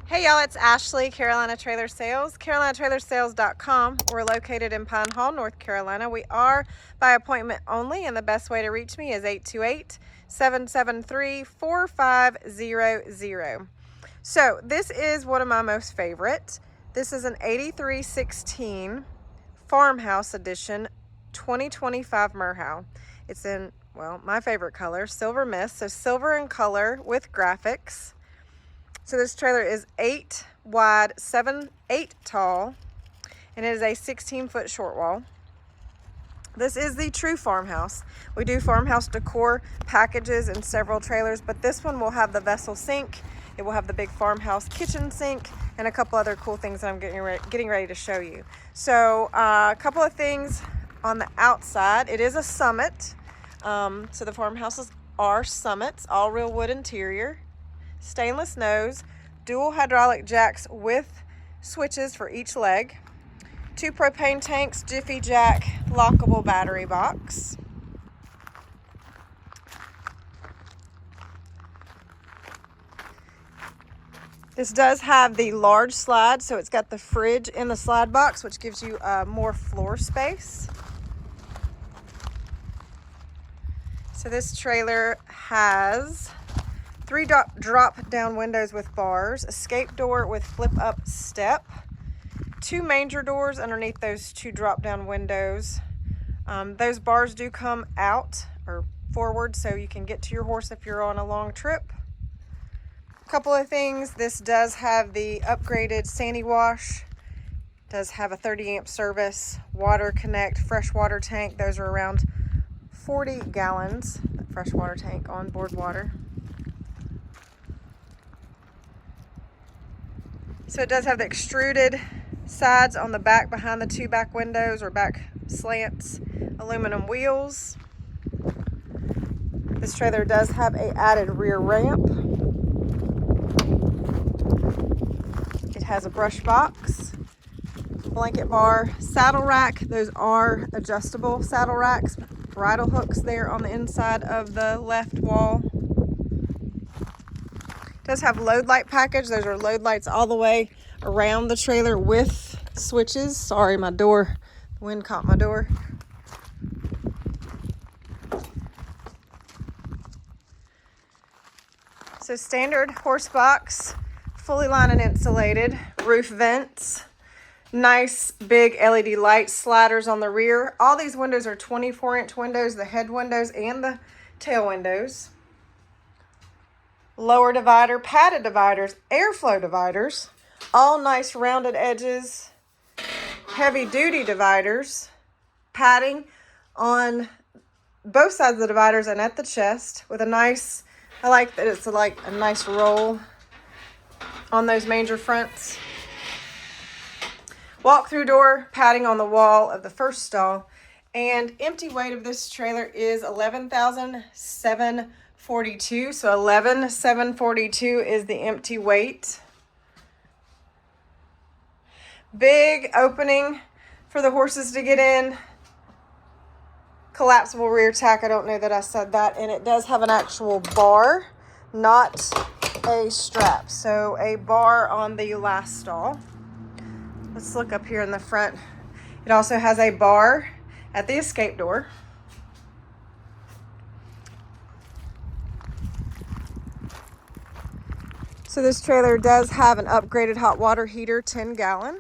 Hey y'all, it's Ashley, Carolina Trailer Sales, carolinatrailersales.com. We're located in Pine Hall, North Carolina. We are by appointment only, and the best way to reach me is 828-773-4500. So this is one of my most favorite. This is an 8316 Farmhouse Edition 2025 Merhow. It's in, well, my favorite color, silver mist, so silver in color with graphics. So this trailer is 8 wide, 8 tall, and it is a 16-foot short wall. This is the true farmhouse. We do farmhouse decor packages in several trailers, but this one will have the vessel sink. It will have the big farmhouse kitchen sink and a couple other cool things that I'm getting ready to show you. So a couple of things on the outside. It is a summit. So the farmhouses are summits, all real wood interior. Stainless nose, dual hydraulic jacks with switches for each leg, 2 propane tanks, Jiffy Jack, lockable battery box. This does have the large slide, so it's got the fridge in the slide box, which gives you more floor space. So this trailer has 3 drop down windows with bars, escape door with flip up step, 2 manger doors underneath those 2 drop down windows. Those bars do come out or forward so you can get to your horse if you're on a long trip. A couple of things, this does have the upgraded Sandy wash, does have a 30 amp service, water connect, fresh water tank. Those are around 40 gallons, that fresh water tank, onboard water. So it does have the extruded sides on the back behind the 2 back windows or back slants, aluminum wheels. This trailer does have an added rear ramp. It has a brush box, blanket bar, saddle rack. Those are adjustable saddle racks, bridle hooks there on the inside of the left wall. Does have load light package. Those are load lights all the way around the trailer with switches. Sorry, my door, the wind caught my door. So standard horse box, fully lined and insulated, roof vents, nice big LED light sliders on the rear. All these windows are 24-inch windows, the head windows and the tail windows. Lower divider, padded dividers, airflow dividers, all nice rounded edges, heavy duty dividers, padding on both sides of the dividers and at the chest with a nice, I like that it's like a nice roll on those manger fronts. Walk-through door, padding on the wall of the first stall, and empty weight of this trailer is 11,742. So 11,742 is the empty weight. Big opening for the horses to get in. Collapsible rear tack. I don't know that I said that. And it does have an actual bar, not a strap. So a bar on the last stall. Let's look up here in the front. It also has a bar at the escape door. So this trailer does have an upgraded hot water heater, 10 gallon.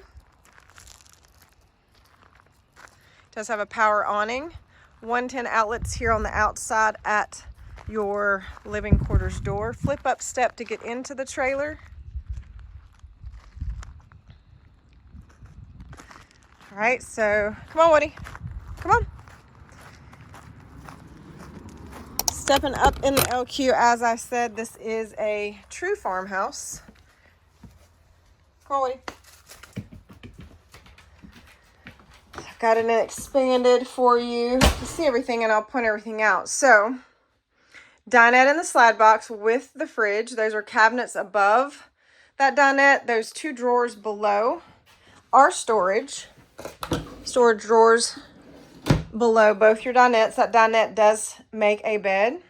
It does have a power awning, 110 outlets here on the outside at your living quarters door. Flip up step to get into the trailer. All right, so come on, Woody, come on. Stepping up in the LQ, as I said, this is a true farmhouse. Come on, Woody. I've got it expanded for you to see everything, and I'll point everything out. So, dinette in the slide box with the fridge. Those are cabinets above that dinette. Those 2 drawers below are storage drawers below both your dinettes. That dinette does make a bed.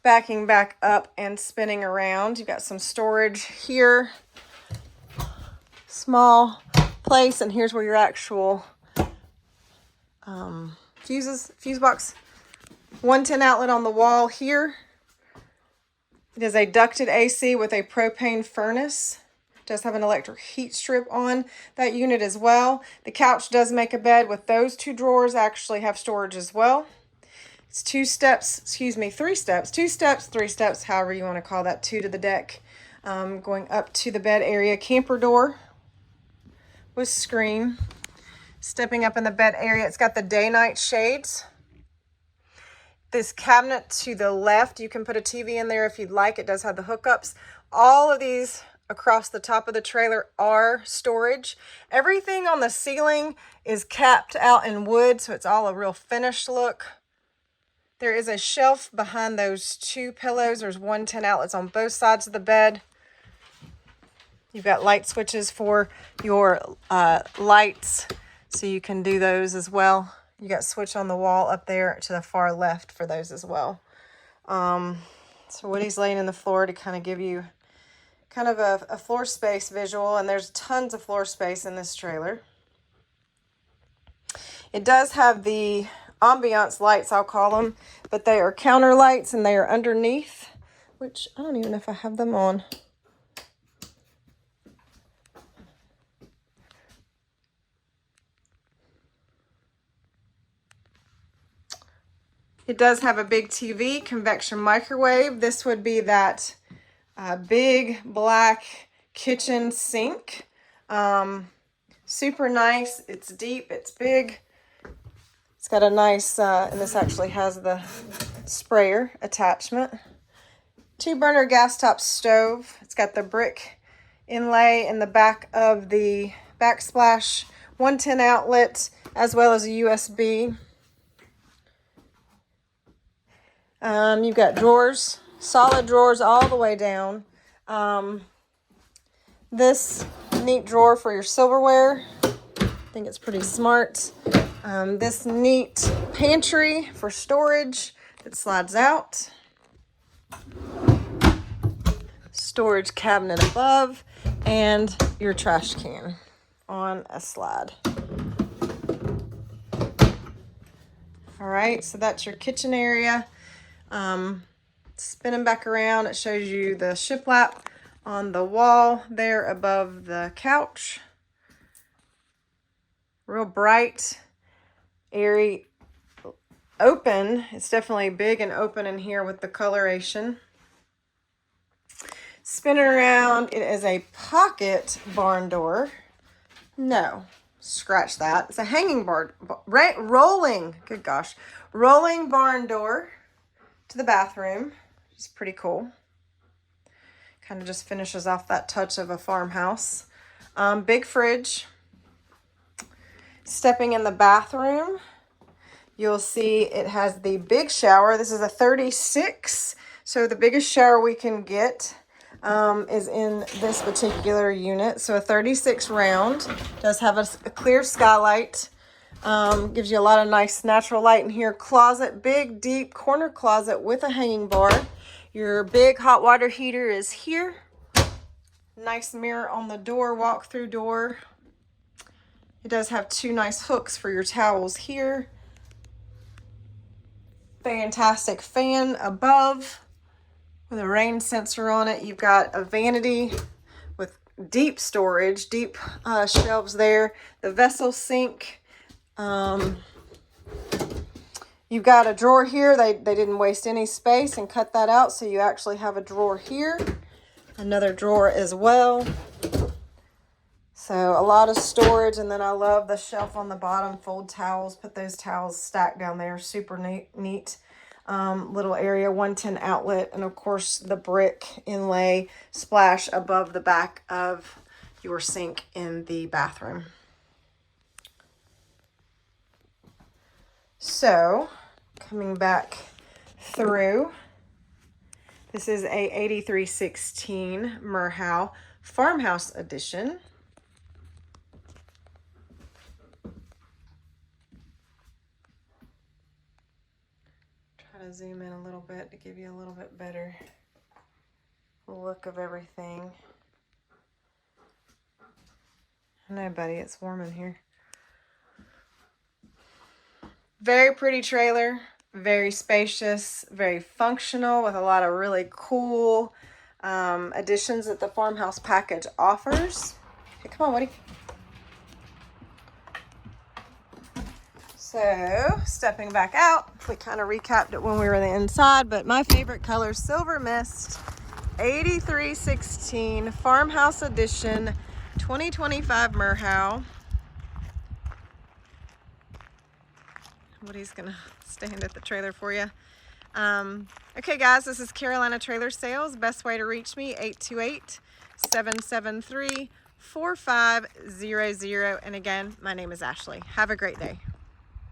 Backing back up and spinning around, you've got some storage here. Small place, and here's where your actual fuse box. 110 outlet on the wall here. It is a ducted AC with a propane furnace. It does have an electric heat strip on that unit as well. The couch does make a bed with those 2 drawers, actually have storage as well. It's 2 steps, excuse me, 3 steps, 2 steps, 3 steps, however you want to call that, 2 to the deck. Going up to the bed area, camper door with screen. Stepping up in the bed area, it's got the day-night shades. This cabinet to the left, you can put a TV in there if you'd like. It does have the hookups. All of these across the top of the trailer are storage. Everything on the ceiling is capped out in wood, so it's all a real finished look. There is a shelf behind those 2 pillows. There's 110 outlets on both sides of the bed. You've got light switches for your lights, so you can do those as well. You got switch on the wall up there to the far left for those as well. So Woody's laying in the floor to kind of give you kind of a floor space visual, and there's tons of floor space in this trailer. It does have the ambiance lights, I'll call them, but they are counter lights and they are underneath, which I don't even know if I have them on. It does have a big TV, convection microwave. This would be that big black kitchen sink. Super nice. It's deep. It's big. It's got a nice, and this actually has the sprayer attachment. 2-burner gas top stove. It's got the brick inlay in the back of the backsplash. 110 outlet as well as a USB. You've got drawers, solid drawers all the way down. This neat drawer for your silverware. I think it's pretty smart. This neat pantry for storage that slides out. Storage cabinet above, and your trash can on a slide. All right, so that's your kitchen area. Spinning back around, it shows you the shiplap on the wall there above the couch. Real bright, airy, open. It's definitely big and open in here with the coloration. Spinning around, it is a pocket barn door. No, scratch that. It's a hanging barn, rolling, good gosh, rolling barn door to the bathroom, which is pretty cool. Kind of just finishes off that touch of a farmhouse. Big fridge. Stepping in the bathroom, you'll see it has the big shower. This is a 36, so the biggest shower we can get is in this particular unit. So a 36 round. Does have a clear skylight. Gives you a lot of nice natural light in here. Closet, big, deep corner closet with a hanging bar. Your big hot water heater is here. Nice mirror on the door, walk-through door. It does have 2 nice hooks for your towels here. Fantastic fan above with a rain sensor on it. You've got a vanity with deep storage, deep shelves there. The vessel sink. You've got a drawer here. They didn't waste any space and cut that out, so you actually have a drawer here. Another drawer as well. So a lot of storage, and then I love the shelf on the bottom, fold towels, put those towels stacked down there, super neat. Little area, 110 outlet, and of course the brick inlay splash above the back of your sink in the bathroom. So coming back through, this is a 8316 Merhow Farmhouse edition. Try kind of zoom in a little bit to give you a little bit better look of everything. I know, buddy, it's warm in here. Very pretty trailer, very spacious, very functional, with a lot of really cool additions that the Farmhouse package offers. Okay, come on, Woody. So, stepping back out, we kind of recapped it when we were on the inside, but my favorite color, Silver Mist, 8316 Farmhouse Edition, 2025 Merhow. Woody's gonna stand at the trailer for you. Okay guys, this is Carolina Trailer Sales. Best way to reach me, 828-773-4500. And again, my name is Ashley. Have a great day.